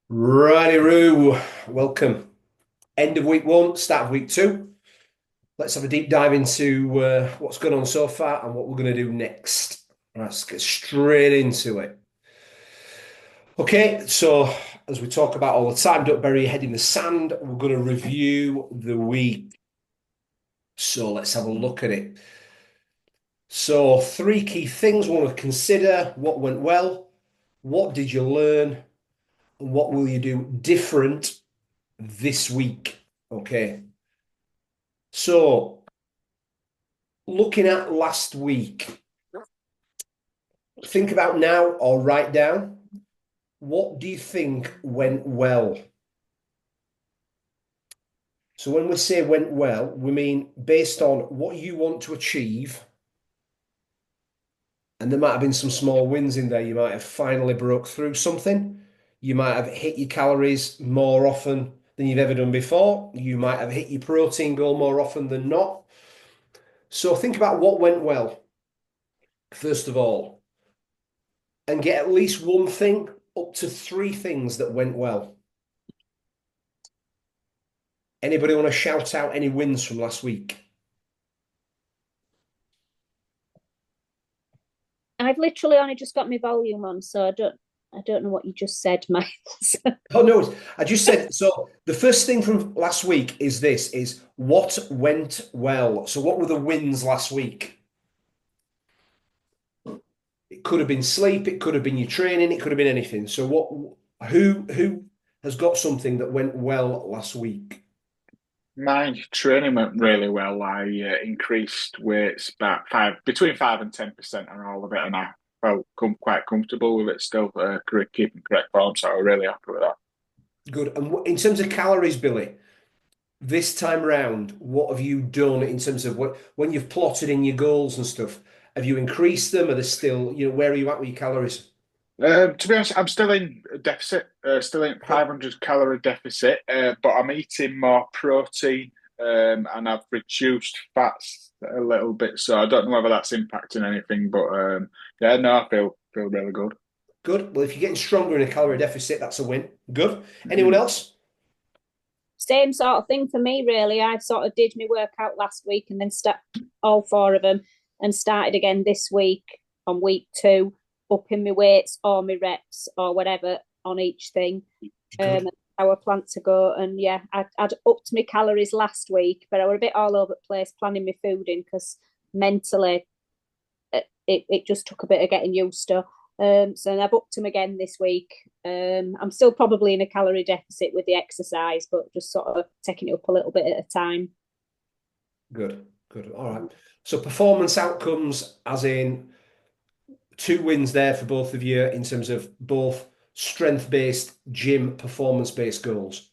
Righty Roo, welcome. End of week one, start of week two. Let's have a deep dive into what's going on so far and what we're going to do next. Let's get straight into it. Okay, so as we talk about all the time, don't bury your head in the sand. We're going to review the week. So let's have a look at it. So, three key things we want to consider: what went well, what did you learn, and what will you do different this week? Okay. So, looking at last week, think about now or write down what do you think went well? So, when we say went well, we mean based on what you want to achieve. And there might have been some small wins in there. You might have finally broke through something. You might have hit your calories more often than you've ever done before. You might have hit your protein goal more often than not. So, think about what went well, first of all, and get at least one thing up to three things that went well. Anybody want to shout out any wins from last week? I've literally only just got my volume on, so I don't know what you just said, Miles. Oh no, I just said so. The first thing from last week is this: is what went well. So, what were the wins last week? It could have been sleep, it could have been your training, it could have been anything. So, who has got something that went well last week? My training went really well. I increased weights about between 5 and 10% on all of it, and I felt quite comfortable with it still, keeping correct form. So I was really happy with that. Good. And in terms of calories, Billy, this time round, what have you done in terms of what when you've plotted in your goals and stuff? Have you increased them? Are they still, where are you at with your calories? To be honest, I'm still in a deficit, still in Okay. 500 calorie deficit, but I'm eating more protein, and I've reduced fats a little bit. So I don't know whether that's impacting anything, but yeah, no, I feel really good. Good. Well, if you're getting stronger in a calorie deficit, that's a win. Good. Anyone Mhm. else? Same sort of thing for me, really. I sort of did my workout last week and then start all four of them and started again this week on week two, upping my weights or my reps or whatever on each thing. Good. How I plan to go. And yeah, I'd upped my calories last week, but I were a bit all over the place planning my food in because mentally it just took a bit of getting used to. So I've upped them again this week. I'm still probably in a calorie deficit with the exercise, but just sort of taking it up a little bit at a time. Good. Good. All right. So performance outcomes, as in two wins there for both of you in terms of both strength-based, gym, performance-based goals.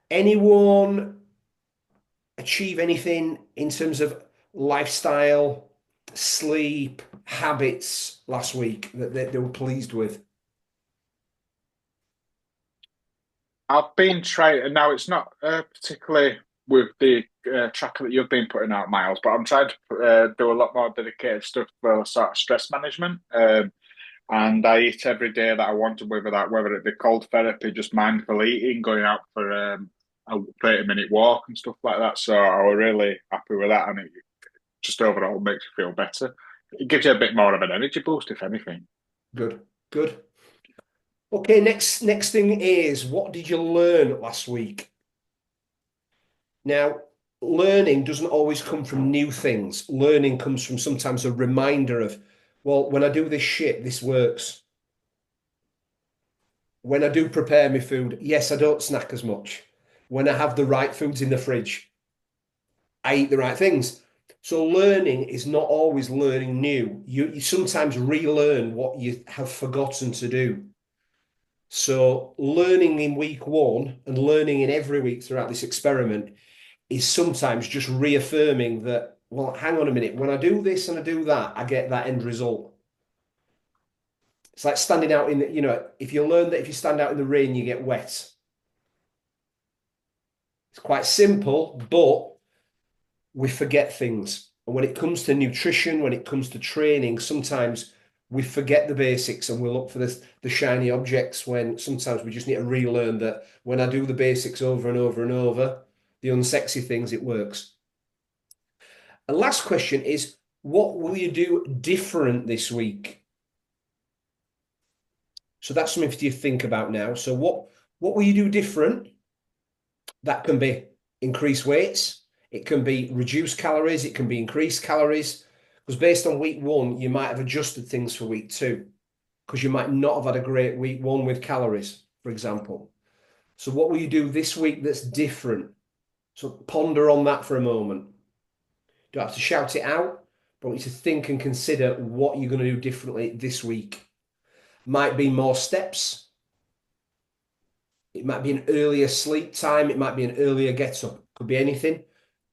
Anyone achieve anything in terms of lifestyle, sleep, habits last week that they were pleased with? I've been trying, now it's not particularly with the tracker that you've been putting out, Miles, but I'm trying to do a lot more dedicated stuff for sort of stress management. And I eat every day that I wanted, whether it be cold therapy, just mindful eating, going out for a 30-minute walk and stuff like that. So I was really happy with that, and it just overall makes you feel better. It gives you a bit more of an energy boost, if anything. Good. Good. Okay, next thing is what did you learn last week? Now, learning doesn't always come from new things. Learning comes from sometimes a reminder of, well, when I do this shit, this works. When I do prepare my food, yes, I don't snack as much. When I have the right foods in the fridge, I eat the right things. So learning is not always learning new. You sometimes relearn what you have forgotten to do. So learning in week one and learning in every week throughout this experiment is sometimes just reaffirming that, well, hang on a minute, when I do this and I do that, I get that end result. It's like standing out in the, if you learn that if you stand out in the rain, you get wet. It's quite simple, but we forget things. And when it comes to nutrition, when it comes to training, sometimes we forget the basics and we look for the shiny objects when sometimes we just need to relearn that when I do the basics over and over and over, the unsexy things, it works. And last question is, what will you do different this week? So that's something for you to think about now. So what will you do different? That can be increase weights, it can be reduce calories, it can be increase calories. Because based on week one, you might have adjusted things for week two, because you might not have had a great week one with calories, for example. So what will you do this week that's different? So ponder on that for a moment. You don't have to shout it out, but I want you to think and consider what you're going to do differently this week. Might be more steps. It might be an earlier sleep time. It might be an earlier get up. Could be anything.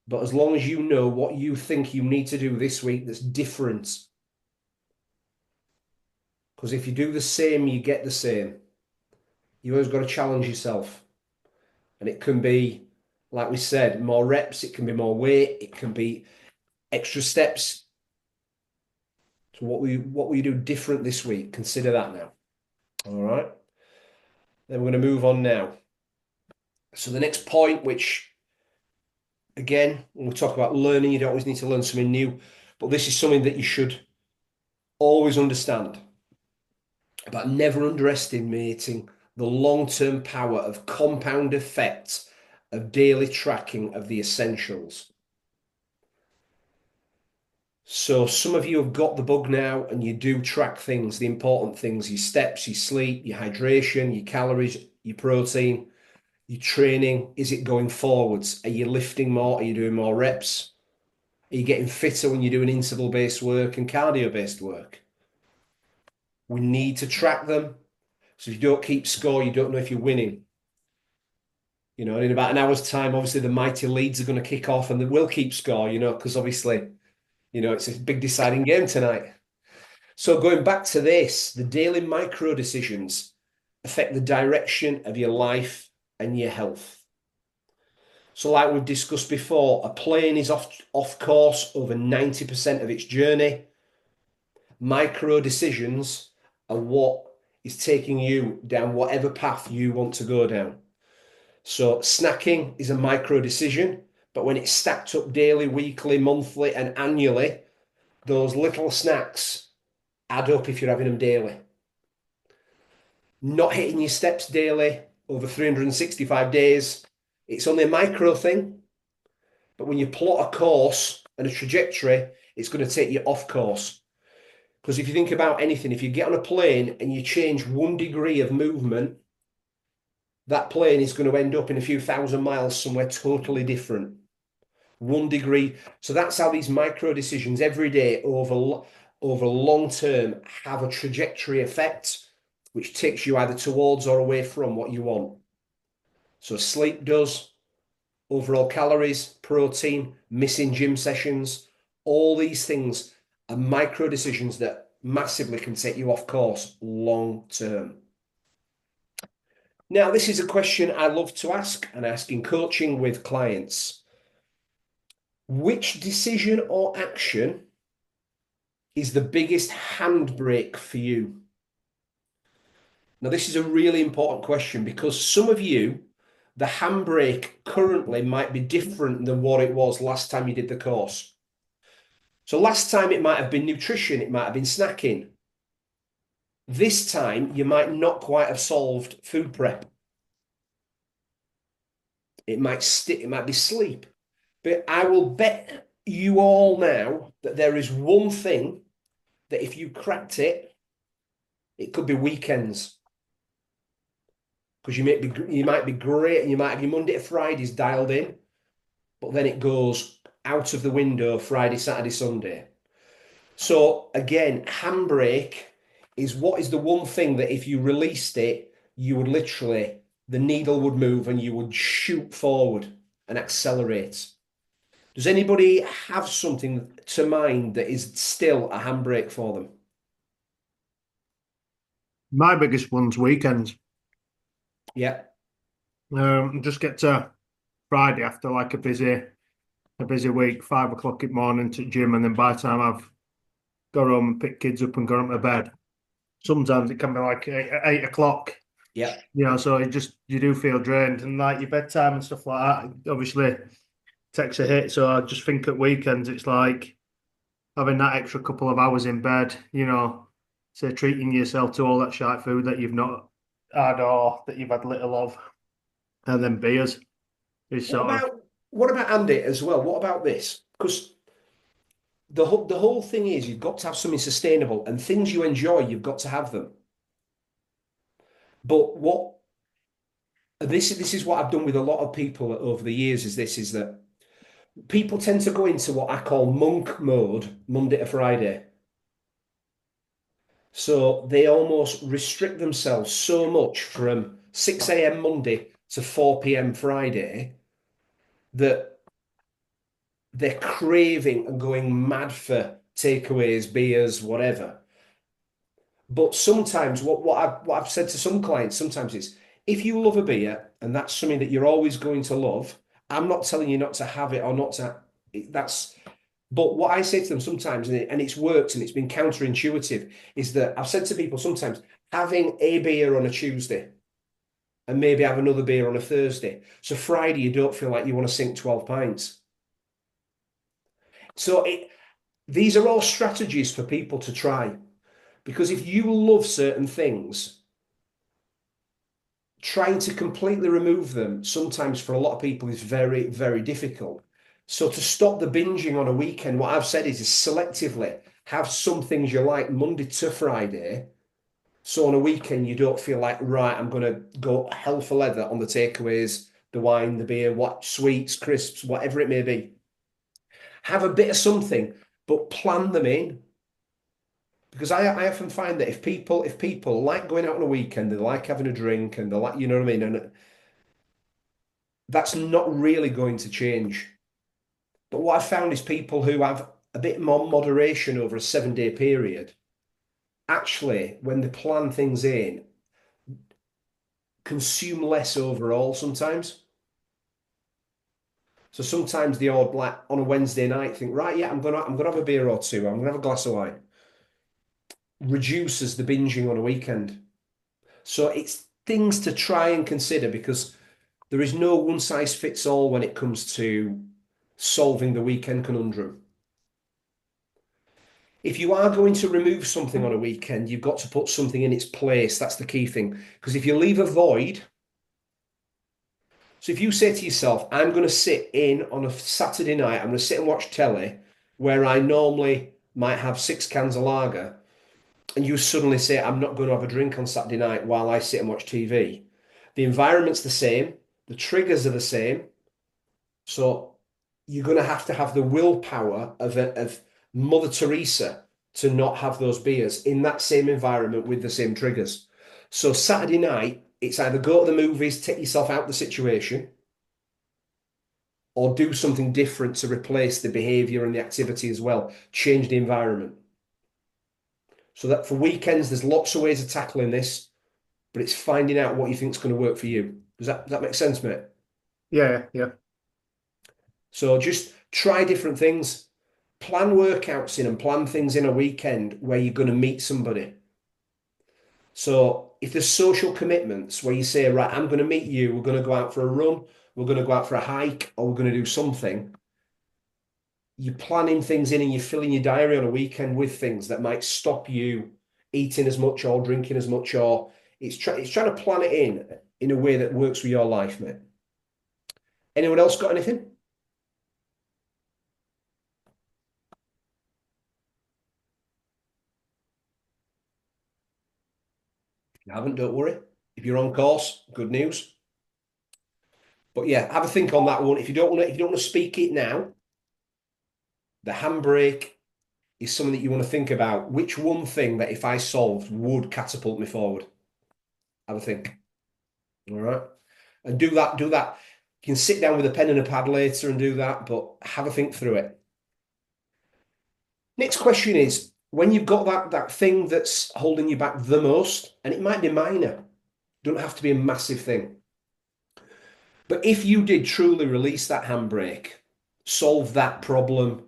But as long as you know what you think you need to do this week that's different. Because if you do the same, you get the same. You always got to challenge yourself. And it can be, like we said, more reps. It can be more weight. It can be extra steps. So what will you do different this week? Consider that now. All right. Then we're going to move on now. So the next point, which again, when we talk about learning, you don't always need to learn something new, but this is something that you should always understand about never underestimating the long-term power of compound effects of daily tracking of the essentials. So some of you have got the bug now and you do track things, the important things, your steps, your sleep, your hydration, your calories, your protein, your training. Is it going forwards? Are you lifting more? Are you doing more reps? Are you getting fitter when you're doing interval-based work and cardio-based work? We need to track them. So if you don't keep score, you don't know if you're winning. You know, and in about an hour's time, obviously the mighty Leeds are going to kick off and they will keep score, you know, because obviously, you know, it's a big deciding game tonight. So going back to this, the daily micro decisions affect the direction of your life and your health. So like we've discussed before, a plane is off course over 90% of its journey. Micro decisions are what is taking you down whatever path you want to go down. So snacking is a micro decision, but when it's stacked up daily, weekly, monthly, and annually, those little snacks add up if you're having them daily. Not hitting your steps daily over 365 days, it's only a micro thing. But when you plot a course and a trajectory, it's going to take you off course. Because if you think about anything, if you get on a plane and you change 1 degree of movement, that plane is going to end up in a few thousand miles somewhere totally different. 1 degree. So that's how these micro decisions every day over long term have a trajectory effect, which takes you either towards or away from what you want. So sleep does, overall calories, protein, missing gym sessions, all these things are micro decisions that massively can take you off course long term. Now, this is a question I love to ask and ask in coaching with clients. Which decision or action is the biggest handbrake for you? Now, this is a really important question because some of you, the handbrake currently might be different than what it was last time you did the course. So last time it might have been nutrition, it might have been snacking. This time you might not quite have solved food prep. It might be sleep. But I will bet you all now that there is one thing that if you cracked it, it could be weekends. Because you might be great and you might have your Monday to Fridays dialed in, but then it goes out of the window Friday, Saturday, Sunday. So again, handbrake is what is the one thing that if you released it, you would literally, the needle would move and you would shoot forward and accelerate. Does anybody have something to mind that is still a handbrake for them? My biggest one's weekends. Yeah. Just get to Friday after like a busy week, 5 o'clock in the morning to gym, and then by the time I've go home and pick kids up and go to bed. Sometimes it can be like 8 o'clock. Yeah. So you do feel drained, and like your bedtime and stuff like that obviously takes a hit. So I just think at weekends it's like having that extra couple of hours in bed, say treating yourself to all that shite food that you've not had or that you've had little of, and then beers is What sort of about what about Andy as well? What about this? Because the whole thing is you've got to have something sustainable and things you enjoy, you've got to have them. But what this is what I've done with a lot of people over the years is that people tend to go into what I call monk mode Monday to Friday. So they almost restrict themselves so much from 6 a.m. Monday to 4 p.m. Friday that they're craving and going mad for takeaways, beers, whatever. But sometimes what I've said to some clients sometimes is if you love a beer and that's something that you're always going to love, I'm not telling you not to have it or not to that's but what I say to them sometimes, and it's worked and it's been counterintuitive, is that I've said to people sometimes having a beer on a Tuesday and maybe have another beer on a Thursday. So Friday you don't feel like you want to sink 12 pints. So these are all strategies for people to try. Because if you love certain things, trying to completely remove them sometimes for a lot of people is very, very difficult. So to stop the binging on a weekend, what I've said is selectively have some things you like Monday to Friday. So on a weekend, you don't feel like, right, I'm going to go hell for leather on the takeaways, the wine, the beer, what sweets, crisps, whatever it may be. Have a bit of something, but plan them in. Because I often find that if people like going out on a weekend, they like having a drink and they like, you know what I mean? And that's not really going to change. But what I've found is people who have a bit more moderation over a 7 day period, actually, when they plan things in, consume less overall sometimes. So sometimes the odd like on a Wednesday night think, right, yeah, I'm gonna have a beer or two, I'm gonna have a glass of wine. Reduces the binging on a weekend. So it's things to try and consider because there is no one size fits all when it comes to solving the weekend conundrum. If you are going to remove something on a weekend, you've got to put something in its place. That's the key thing. Because if you leave a void, so if you say to yourself, I'm going to sit in on a Saturday night, I'm going to sit and watch telly where I normally might have 6 cans of lager, and you suddenly say, I'm not going to have a drink on Saturday night while I sit and watch TV. The environment's the same, the triggers are the same. So you're going to have the willpower of Mother Teresa to not have those beers in that same environment with the same triggers. So Saturday night, it's either go to the movies, take yourself out of the situation, or do something different to replace the behavior and the activity as well. Change the environment. So that for weekends, there's lots of ways of tackling this, but it's finding out what you think is going to work for you. Does that make sense, mate? yeah. So just try different things. Plan workouts in and plan things in a weekend where you're going to meet somebody. So if there's social commitments where you say, right, I'm going to meet you, we're going to go out for a run, we're going to go out for a hike, or we're going to do something, you're planning things in and you're filling your diary on a weekend with things that might stop you eating as much or drinking as much, or it's trying to plan it in a way that works for your life, mate. Anyone else got anything? If you haven't, don't worry. If you're on course, good news. But yeah, have a think on that one. If you don't want to speak it now, the handbrake is something that you want to think about. Which one thing that if I solved would catapult me forward? Have a think. All right. And do that. You can sit down with a pen and a pad later and do that, but have a think through it. Next question is when you've got that thing that's holding you back the most, and it might be minor, don't have to be a massive thing. But if you did truly release that handbrake, solve that problem,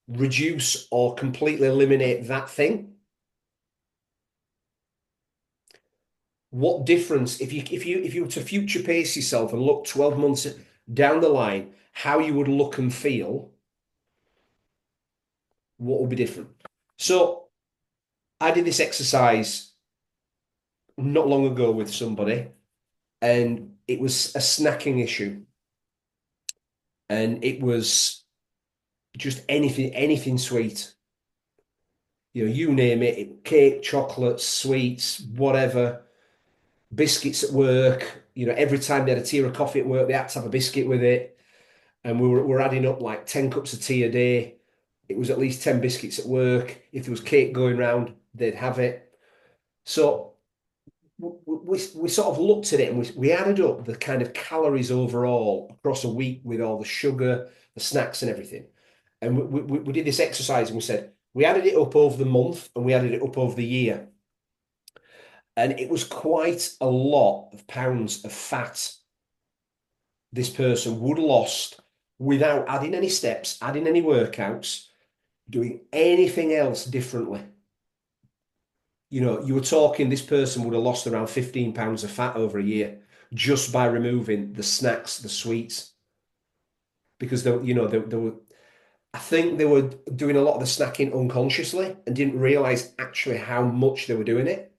reduce or completely eliminate that thing. What difference if you were to future pace yourself and look 12 months down the line, how you would look and feel, what would be different? So I did this exercise not long ago with somebody, and it was a snacking issue. And it was just anything sweet. You name it, cake, chocolates, sweets, whatever, biscuits at work. Every time they had a tea or a coffee at work, they had to have a biscuit with it. And we're adding up like 10 cups of tea a day. It was at least 10 biscuits at work. If there was cake going round, they'd have it. So we sort of looked at it and we added up the kind of calories overall across a week with all the sugar, the snacks and everything. And we did this exercise and we said, we added it up over the month and we added it up over the year. And it was quite a lot of pounds of fat this person would have lost without adding any steps, adding any workouts, doing anything else differently. You were talking, this person would have lost around 15 pounds of fat over a year just by removing the snacks, the sweets, because they were, I think they were doing a lot of the snacking unconsciously and didn't realize actually how much they were doing it.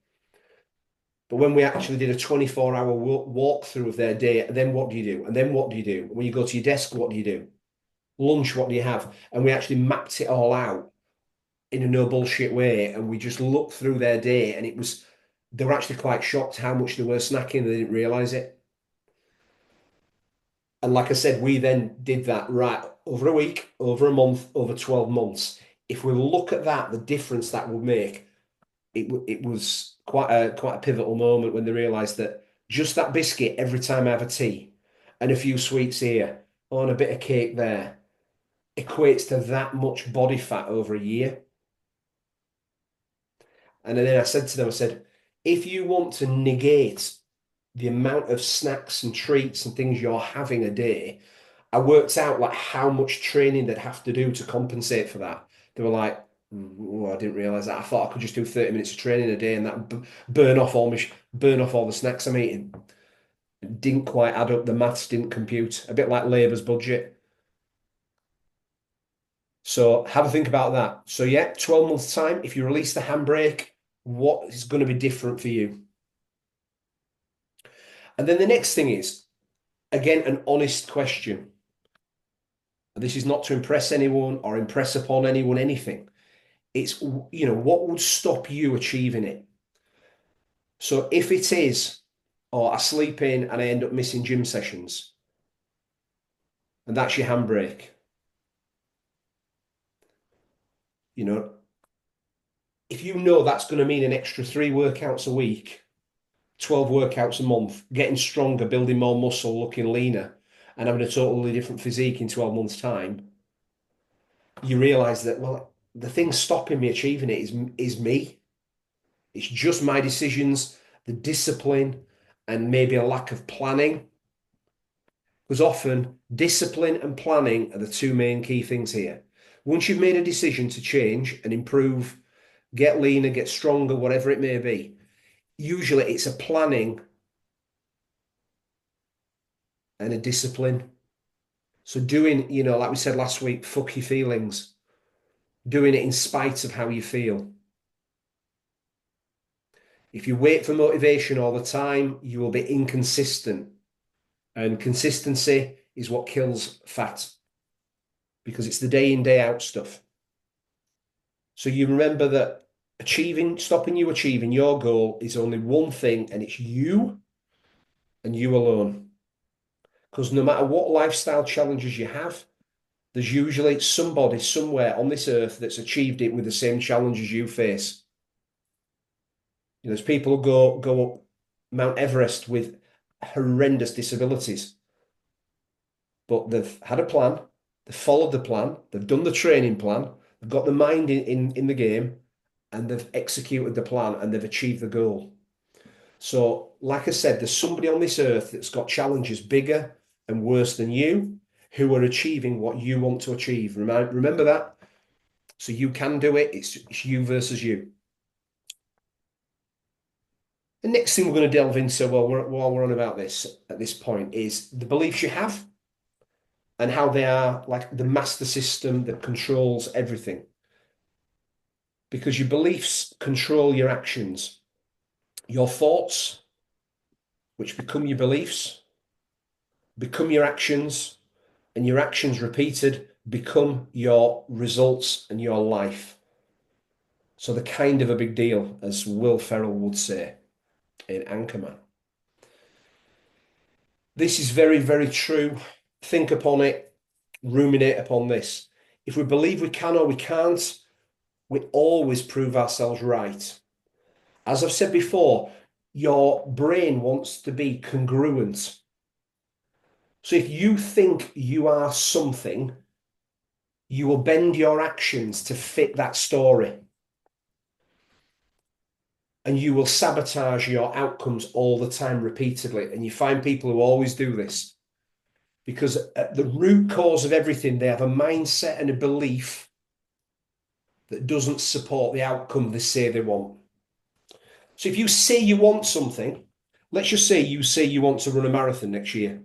But when we actually did a 24-hour walkthrough of their day, then what do you do? And then what do you do? When you go to your desk, what do you do? Lunch, what do you have? And we actually mapped it all out in a no bullshit way. And we just looked through their day, and they were actually quite shocked how much they were snacking. They didn't realize it. And like I said, we then did that right over a week, over a month, over 12 months. If we look at that, the difference that would make, it was quite a pivotal moment when they realized that just that biscuit every time I have a tea and a few sweets here and a bit of cake there equates to that much body fat over a year. And then I said to them, I said, if you want to negate the amount of snacks and treats and things you're having a day, I worked out like how much training they'd have to do to compensate for that. They were like, oh, I didn't realize that. I thought I could just do 30 minutes of training a day and that burn off all the snacks I'm eating. It didn't quite add up. The maths didn't compute. A bit like Labour's budget. So have a think about that. So yeah, 12 months time, if you release the handbrake, what is going to be different for you? And then the next thing is, again, an honest question. This is not to impress anyone or impress upon anyone anything. It's, what would stop you achieving it? So if it is, I sleep in and I end up missing gym sessions, and that's your handbrake, if you know that's going to mean an extra 3 workouts a week, 12 workouts a month, getting stronger, building more muscle, looking leaner, and having a totally different physique in 12 months' time, you realize that, well, the thing stopping me achieving it is me. It's just my decisions, the discipline, and maybe a lack of planning. Because often discipline and planning are the 2 main key things here. Once you've made a decision to change and improve, get leaner, get stronger, whatever it may be, usually it's a planning and a discipline. So doing, like we said last week, fuck your feelings, doing it in spite of how you feel. If you wait for motivation all the time, you will be inconsistent. And consistency is what kills fat, because it's the day in, day out stuff. So you remember that stopping you achieving your goal is only one thing, and it's you and you alone. Because no matter what lifestyle challenges you have, there's usually somebody somewhere on this earth that's achieved it with the same challenges you face. There's people who go up Mount Everest with horrendous disabilities, but they've had a plan, they've followed the plan, they've done the training plan, they've got the mind in the game, and they've executed the plan and they've achieved the goal. So, like I said, there's somebody on this earth that's got challenges bigger and worse than you, who are achieving what you want to achieve. Remember that. So you can do it. It's you versus you. The next thing we're going to delve into while we're on about this at this point is the beliefs you have and how they are like the master system that controls everything. Because your beliefs control your actions, your thoughts, which become your beliefs, become your actions, and your actions repeated become your results and your life. So they're kind of a big deal, as Will Ferrell would say in Anchorman. This is very, very true. Think upon it, ruminate upon this. If we believe we can or we can't, we always prove ourselves right. As I've said before, your brain wants to be congruent. So if you think you are something, you will bend your actions to fit that story. And you will sabotage your outcomes all the time repeatedly. And you find people who always do this because at the root cause of everything, they have a mindset and a belief that doesn't support the outcome they say they want. So if you say you want something, let's just say you want to run a marathon next year,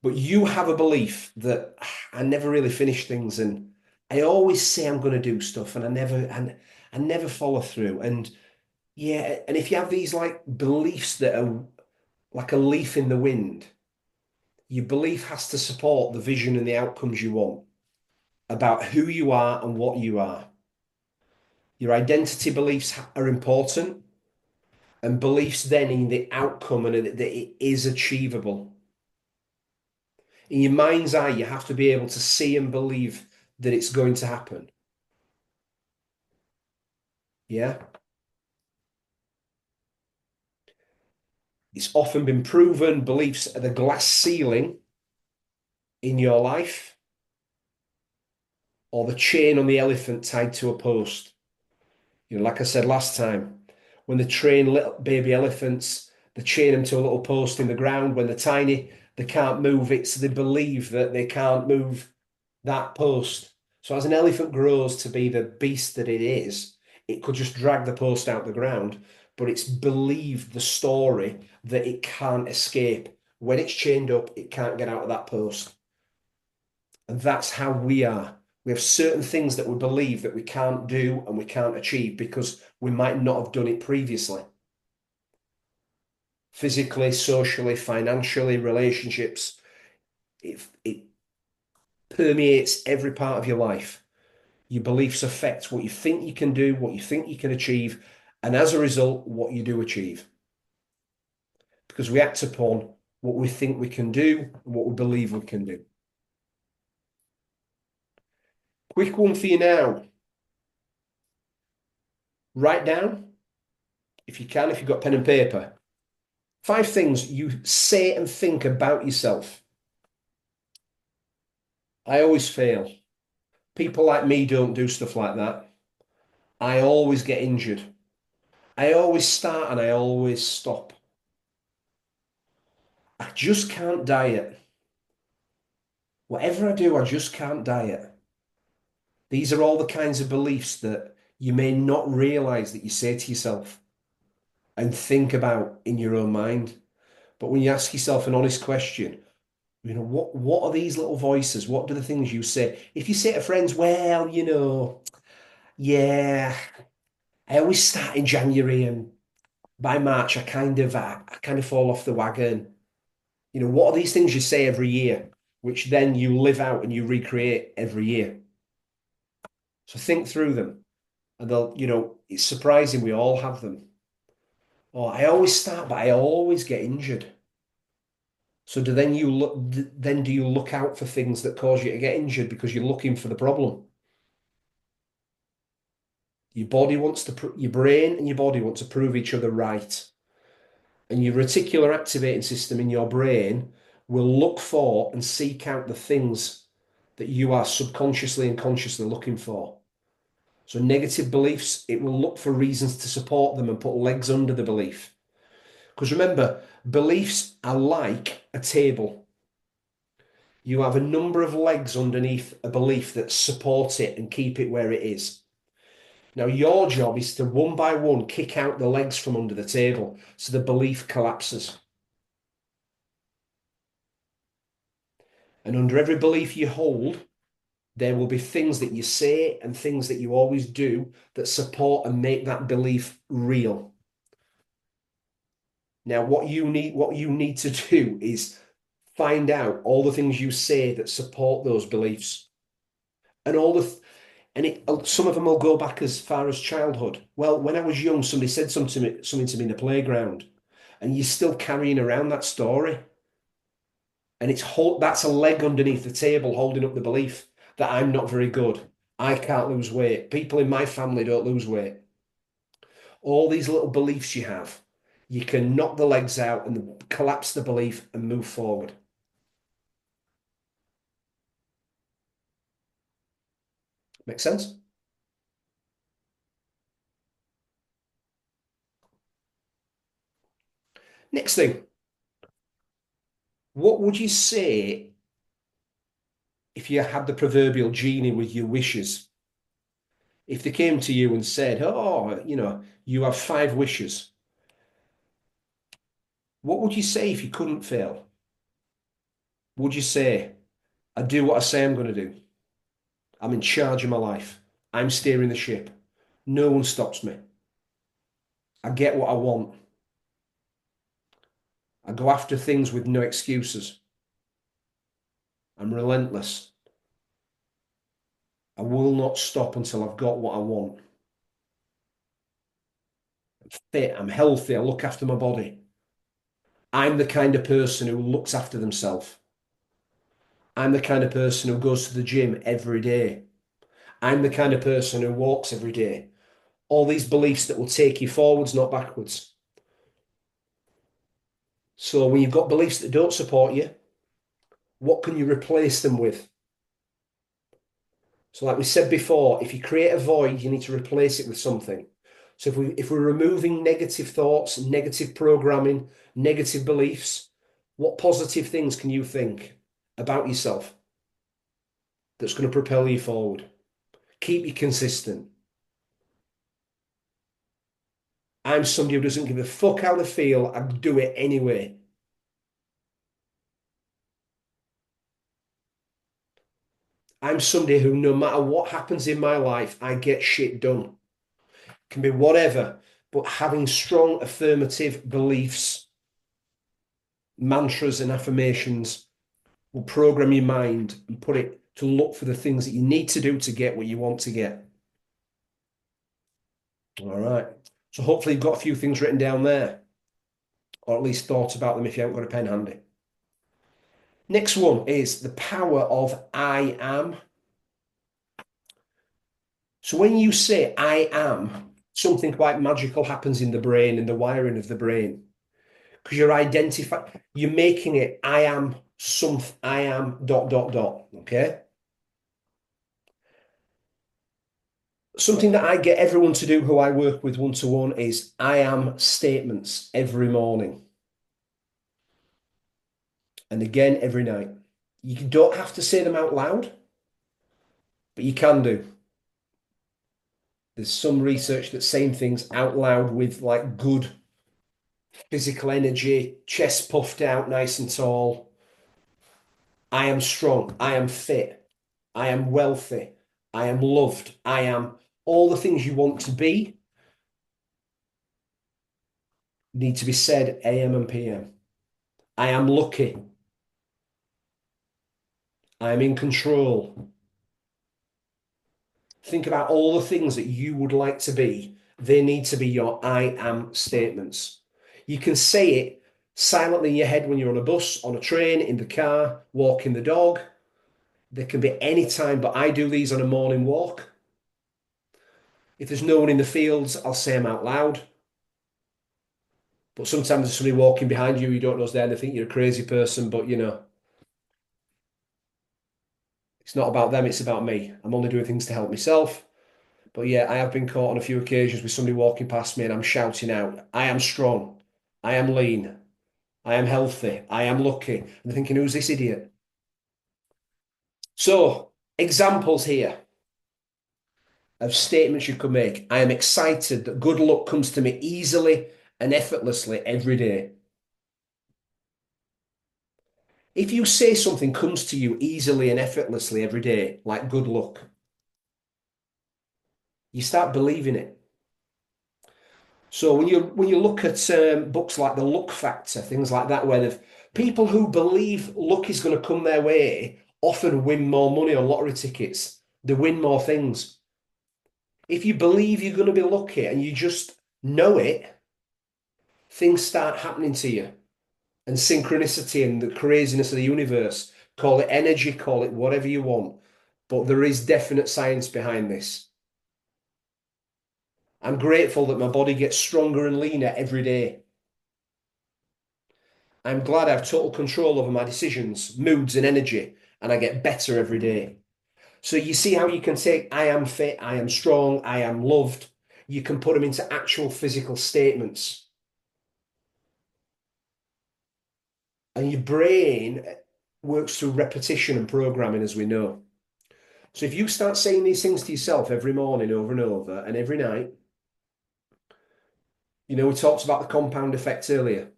but you have a belief that I never really finish things and I always say I'm going to do stuff and I never follow through. And yeah, and if you have these like beliefs that are like a leaf in the wind, your belief has to support the vision and the outcomes you want about who you are and what you are. Your identity beliefs are important, and beliefs then in the outcome and that it is achievable. In your mind's eye, you have to be able to see and believe that it's going to happen. Yeah. It's often been proven beliefs are the glass ceiling in your life or the chain on the elephant tied to a post. You know, like I said last time, when they train little baby elephants, they chain them to a little post in the ground. When they're tiny, they can't move it, so they believe that they can't move that post. So as an elephant grows to be the beast that it is, it could just drag the post out the ground, but it's believed the story that it can't escape. When it's chained up, it can't get out of that post. And that's how we are. We have certain things that we believe that we can't do and we can't achieve because we might not have done it previously. Physically, socially, financially, relationships. It permeates every part of your life. Your beliefs affect what you think you can do, what you think you can achieve, and as a result, what you do achieve. Because we act upon what we think we can do and what we believe we can do. Quick one for you now. Write down, if you can, if you've got pen and paper, 5 things you say and think about yourself. I always fail. People like me don't do stuff like that. I always get injured. I always start and I always stop. I just can't diet. Whatever I do, I just can't diet. These are all the kinds of beliefs that you may not realize that you say to yourself and think about in your own mind. But when you ask yourself an honest question, you know, what are these little voices? What do the things you say? If you say to friends, well, you know, yeah, I always start in January and by March I kind of fall off the wagon. You know, what are these things you say every year, which then you live out and you recreate every year? So think through them. And they'll, you know, it's surprising we all have them. Oh, I always start, but I always get injured. So do you look out for things that cause you to get injured because you're looking for the problem? Your brain and your body want to prove each other right. And your reticular activating system in your brain will look for and seek out the things that you are subconsciously and consciously looking for. So negative beliefs, it will look for reasons to support them and put legs under the belief. Because remember, beliefs are like a table. You have a number of legs underneath a belief that support it and keep it where it is. Now, your job is to one by one kick out the legs from under the table so the belief collapses. And under every belief you hold, there will be things that you say and things that you always do that support and make that belief real. Now, what you need to do is find out all the things you say that support those beliefs, and some of them will go back as far as childhood. Well, when I was young, somebody said something to me in the playground, and you're still carrying around that story, and that's a leg underneath the table holding up the belief that I'm not very good. I can't lose weight. People in my family don't lose weight. All these little beliefs you have, you can knock the legs out and collapse the belief and move forward. Make sense? Next thing, what would you say if you had the proverbial genie with your wishes? If they came to you and said, oh, you have 5 wishes, what would you say if you couldn't fail? Would you say, I do what I say I'm going to do? I'm in charge of my life. I'm steering the ship. No one stops me. I get what I want. I go after things with no excuses. I'm relentless. I will not stop until I've got what I want. I'm fit. I'm healthy. I look after my body. I'm the kind of person who looks after themselves. I'm the kind of person who goes to the gym every day. I'm the kind of person who walks every day. All these beliefs that will take you forwards, not backwards. So when you've got beliefs that don't support you, what can you replace them with? So like we said before, if you create a void, you need to replace it with something. So if we're removing negative thoughts, negative programming, negative beliefs, what positive things can you think about yourself that's going to propel you forward? Keep you consistent. I'm somebody who doesn't give a fuck how they feel. I do it anyway. I'm somebody who, no matter what happens in my life, I get shit done. Can be whatever, but having strong affirmative beliefs, mantras and affirmations will program your mind and put it to look for the things that you need to do to get what you want to get. All right. So hopefully you've got a few things written down there, or at least thought about them if you haven't got a pen handy. Next one is the power of I am. So when you say I am, something quite magical happens in the brain, in the wiring of the brain. Because you're making it I am something, I am ... Okay. Something that I get everyone to do who I work with one-to-one is I am statements every morning. And again every night. You don't have to say them out loud, but you can do. There's some research that's saying things out loud with like good physical energy, chest puffed out nice and tall. I am strong. I am fit. I am wealthy. I am loved. I am all the things you want to be need to be said AM and PM. I am lucky. I am in control. Think about all the things that you would like to be. They need to be your I am statements. You can say it silently in your head when you're on a bus, on a train, in the car, walking the dog. There can be any time, but I do these on a morning walk. If there's no one in the fields, I'll say them out loud. But sometimes there's somebody walking behind you don't know's there and they think you're a crazy person, but it's not about them, it's about me. I'm only doing things to help myself. But yeah, I have been caught on a few occasions with somebody walking past me and I'm shouting out, I am strong, I am lean, I am healthy, I am lucky. And they're thinking, who's this idiot? So, examples here of statements you could make. I am excited that good luck comes to me easily and effortlessly every day. If you say something comes to you easily and effortlessly every day, like good luck, you start believing it. So when you look at books like The Luck Factor, things like that, where people who believe luck is going to come their way often win more money on lottery tickets. They win more things. If you believe you're going to be lucky and you just know it, things start happening to you. And synchronicity and the craziness of the universe, call it energy, call it whatever you want. But there is definite science behind this. I'm grateful that my body gets stronger and leaner every day. I'm glad I have total control over my decisions, moods, and energy, and I get better every day. So you see how you can take I am fit, I am strong, I am loved. You can put them into actual physical statements. And your brain works through repetition and programming, as we know. So if you start saying these things to yourself every morning over and over and every night, we talked about the compound effect earlier.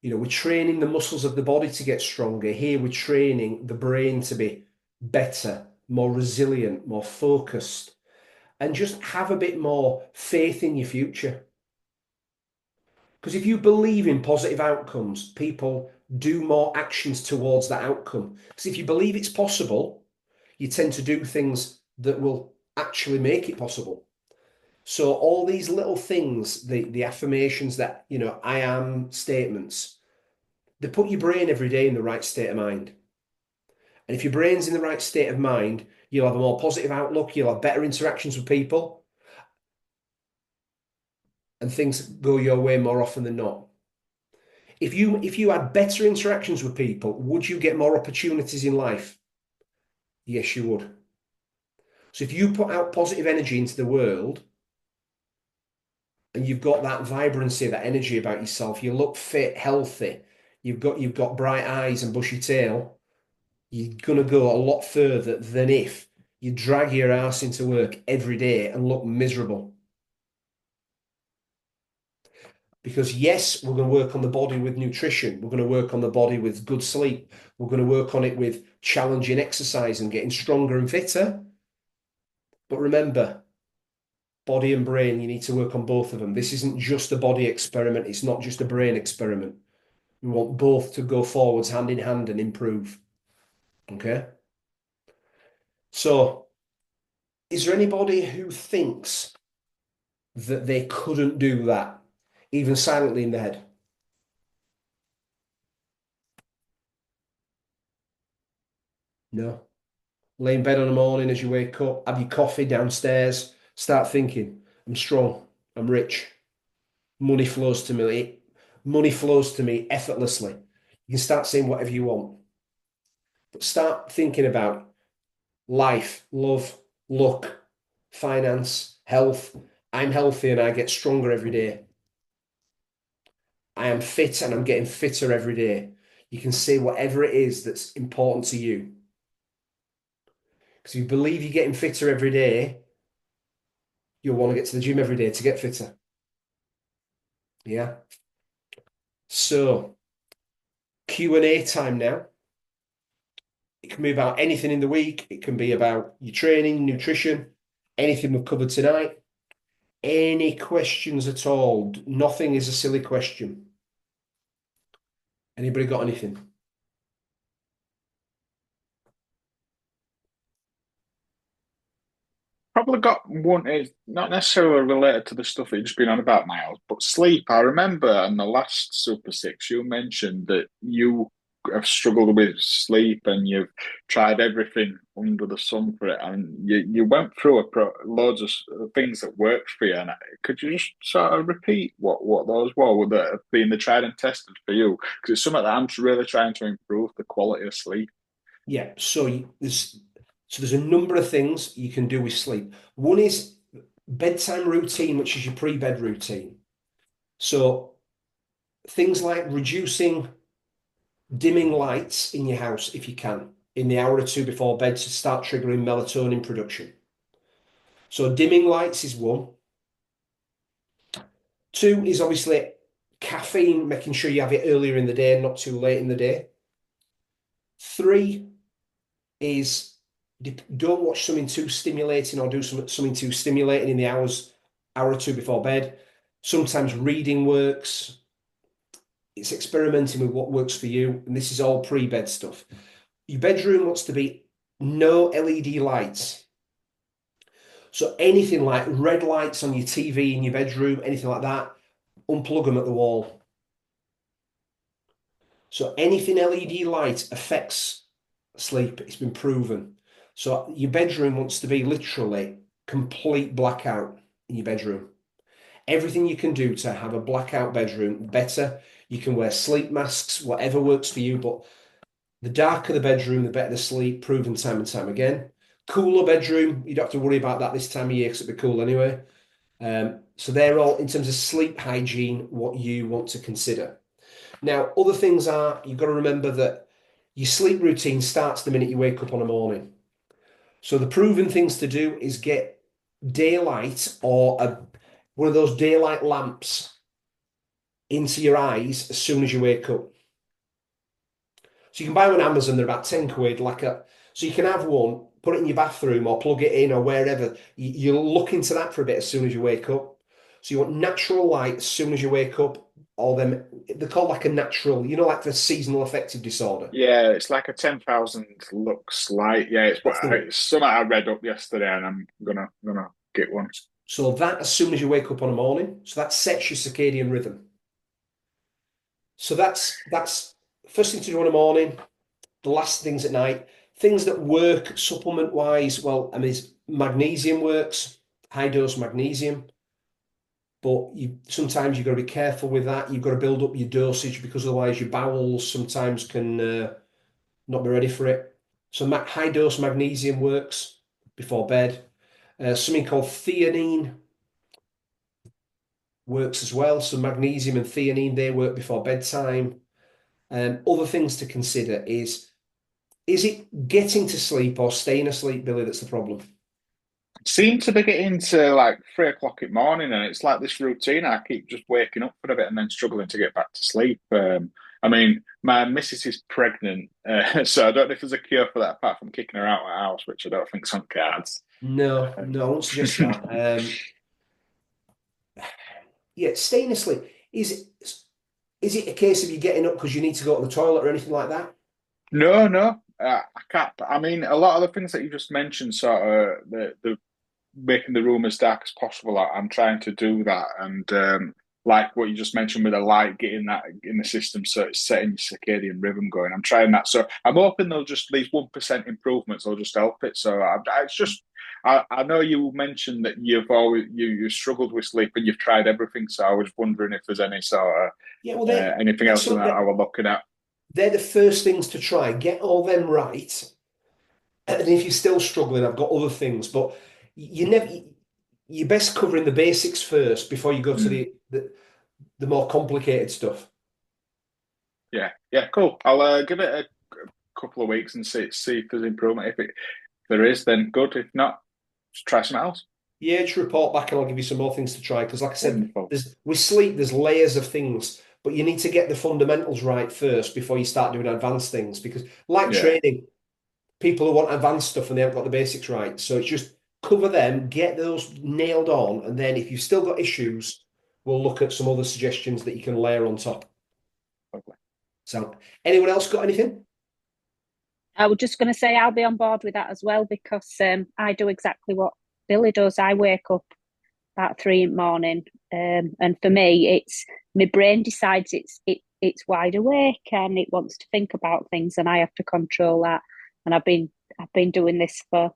We're training the muscles of the body to get stronger. Here we're training the brain to be better, more resilient, more focused, and just have a bit more faith in your future. Because if you believe in positive outcomes, people do more actions towards that outcome. Because if you believe it's possible, you tend to do things that will actually make it possible. So all these little things, the affirmations that, I am statements, they put your brain every day in the right state of mind. And if your brain's in the right state of mind, you'll have a more positive outlook, you'll have better interactions with people, and things go your way more often than not. If you had better interactions with people, would you get more opportunities in life? Yes, you would. So if you put out positive energy into the world, and you've got that vibrancy, that energy about yourself, you look fit, healthy, you've got bright eyes and bushy tail, you're gonna go a lot further than if you drag your ass into work every day and look miserable. Because yes, we're going to work on the body with nutrition. We're going to work on the body with good sleep. We're going to work on it with challenging exercise and getting stronger and fitter. But remember, body and brain, you need to work on both of them. This isn't just a body experiment. It's not just a brain experiment. We want both to go forwards hand in hand and improve. Okay? So, is there anybody who thinks that they couldn't do that, even silently in their head? No. Lay in bed on the morning as you wake up, have your coffee downstairs, start thinking, I'm strong, I'm rich, money flows to me, money flows to me effortlessly. You can start saying whatever you want, but start thinking about life, love, luck, finance, health. I'm healthy and I get stronger every day. I am fit and I'm getting fitter every day. You can say whatever it is that's important to you. Because if you believe you're getting fitter every day, you'll want to get to the gym every day to get fitter. Yeah. So Q&A time now. It can be about anything in the week. It can be about your training, nutrition, anything we've covered tonight. Any questions at all? Nothing is a silly question. Anybody got anything? Probably got one. It's not necessarily related to the stuff that you've just been on about, Miles, but sleep. I remember in the last Super Six, you mentioned that you have struggled with sleep and you've tried everything under the sun for it, and you went through loads of things that worked for you. And could you just sort of repeat what those were that have been the tried and tested for you? Because it's something that I'm really trying to improve the quality of sleep. Yeah. So there's a number of things you can do with sleep. One is bedtime routine, which is your pre-bed routine. So things like reducing dimming lights in your house if you can in the hour or two before bed to start triggering melatonin production. So dimming lights is one. Two is obviously caffeine, making sure you have it earlier in the day and not too late in the day. Three is don't watch something too stimulating or do something too stimulating in the hour or two before bed. Sometimes reading works. It's experimenting with what works for you, and this is all pre-bed stuff. Your bedroom wants to be no LED lights. So anything like red lights on your TV in your bedroom, anything like that, unplug them at the wall. So anything LED light affects sleep. It's been proven. So your bedroom wants to be literally complete blackout in your bedroom. Everything you can do to have a blackout bedroom, better. You can wear sleep masks, whatever works for you, but the darker the bedroom, the better the sleep, proven time and time again. Cooler bedroom, you don't have to worry about that this time of year because it'll be cool anyway. So they're all, in terms of sleep hygiene, what you want to consider. Now, other things are, you've got to remember that your sleep routine starts the minute you wake up on a morning. So the proven things to do is get daylight or one of those daylight lamps into your eyes as soon as you wake up. So you can buy one on Amazon, they're about 10 quid, so you can have one, put it in your bathroom or plug it in or wherever. You'll look into that for a bit as soon as you wake up. So you want natural light as soon as you wake up, or them, they're called like a natural, like the seasonal affective disorder. Yeah, it's like a 10,000 lux light. Yeah, That's the one. it's something I read up yesterday, and I'm gonna get one. So that as soon as you wake up on a morning, so that sets your circadian rhythm. So that's first thing to do in the morning, the last things at night. Things that work supplement wise, well, I mean, magnesium works, high dose magnesium, but sometimes you've got to be careful with that. You've got to build up your dosage because otherwise your bowels sometimes can not be ready for it. So high dose magnesium works before bed. Something called theanine works as well. So magnesium and theanine, they work before bedtime. Other things to consider is it getting to sleep or staying asleep, Billy, that's the problem? Seem to be getting to like 3 o'clock in the morning, and it's like this routine. I keep just waking up for a bit and then struggling to get back to sleep. I mean, my missus is pregnant, so I don't know if there's a cure for that apart from kicking her out of the house, which I don't think's on cards. No, Um, no, I won't suggest that. Yeah, staying asleep. Is it a case of you getting up because you need to go to the toilet or anything like that? No, no, I can't. I mean, a lot of the things that you just mentioned, sort of the making the room as dark as possible. I'm trying to do that, and like what you just mentioned with the light, getting that in the system, so it's setting your circadian rhythm going. I'm trying that, so I'm hoping they'll just these 1% improvements will just help it. So it's just. I know you mentioned that you've always you struggled with sleep and you've tried everything. So I was wondering if there's any sort of Yeah, well, anything else that I was looking at. they're the first things to try. Get all them right, and if you're still struggling, I've got other things. But you never, you're best covering the basics first before you go to Mm. the more complicated stuff. Yeah, yeah, cool. I'll give it a couple of weeks and see if there's improvement. If there is, then good. If not, just try something else. Yeah, just report back and I'll give you some more things to try. Because like I said, Wonderful. with sleep, there's layers of things, but you need to get the fundamentals right first before you start doing advanced things. Because like Yeah, training, people who want advanced stuff and they haven't got the basics right. So it's just cover them, get those nailed on, and then if you've still got issues, we'll look at some other suggestions that you can layer on top. lovely. So anyone else got anything? I was just going to say I'll be on board with that as well because I do exactly what Billy does. I wake up about 3 in the morning, and for me, it's my brain decides it's wide awake and it wants to think about things, and I have to control that. And I've been doing this for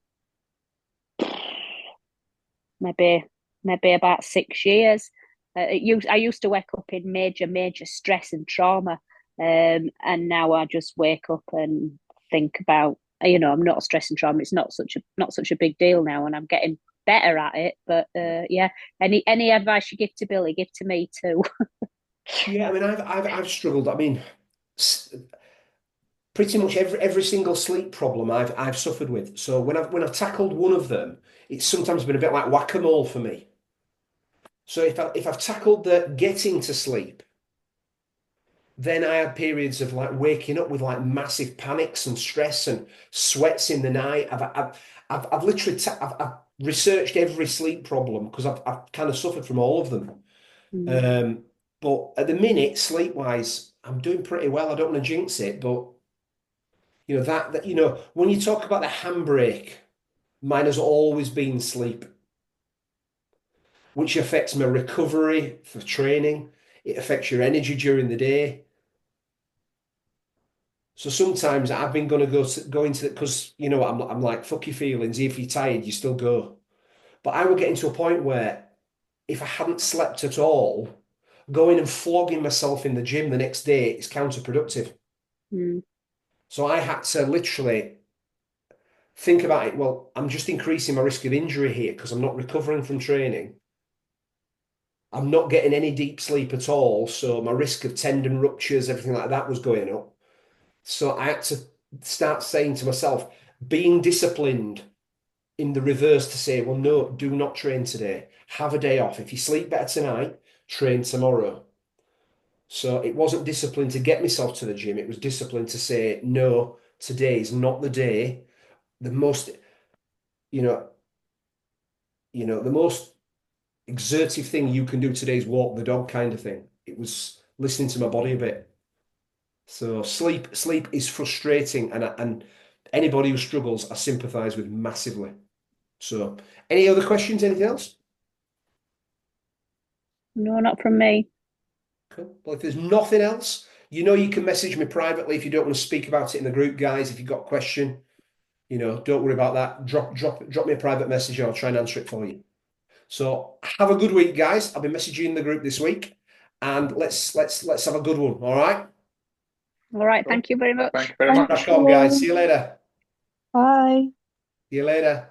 maybe about 6 years. I used to wake up in major stress and trauma, and now I just wake up and think about I'm not stress and trauma. It's not such a big deal now, and I'm getting better at it. But yeah, any advice you give to Billy, give to me too. Yeah, I mean, I've struggled. I mean, pretty much every single sleep problem I've suffered with. So when I've tackled one of them, it's sometimes been a bit like whack-a-mole for me. So if I've tackled the getting to sleep, then I had periods of like waking up with like massive panics and stress and sweats in the night. I've literally I've researched every sleep problem because I've kind of suffered from all of them. Mm. But at the minute, sleep-wise, I'm doing pretty well. I don't want to jinx it, but that when you talk about the handbrake, mine has always been sleep, which affects my recovery for training. It affects your energy during the day. So sometimes I've been going to go into it because you know what I'm like fuck your feelings. If you're tired, you still go. But I will get into a point where if I hadn't slept at all, going and flogging myself in the gym the next day is counterproductive. Mm. So I had to literally think about it. Well, I'm just increasing my risk of injury here because I'm not recovering from training. I'm not getting any deep sleep at all. So my risk of tendon ruptures, everything like that was going up. So I had to start saying to myself, being disciplined in the reverse to say, well, no, do not train today. Have a day off. If you sleep better tonight, train tomorrow. So it wasn't discipline to get myself to the gym. It was discipline to say, no, today is not the day. The most, you know, the most exertive thing you can do today is walk the dog kind of thing. It was listening to my body a bit. So sleep is frustrating, and anybody who struggles, I sympathise with massively. So, any other questions? Anything else? No, not from me. Cool. Well, if there's nothing else, you can message me privately if you don't want to speak about it in the group, guys. If you've got a question, don't worry about that. Drop me a private message and I'll try and answer it for you. So have a good week, guys. I'll be messaging you in the group this week, and let's have a good one. All right. All right, Cool. thank you very much. Thank you very much. Crack on, guys. See you later. Bye. See you later.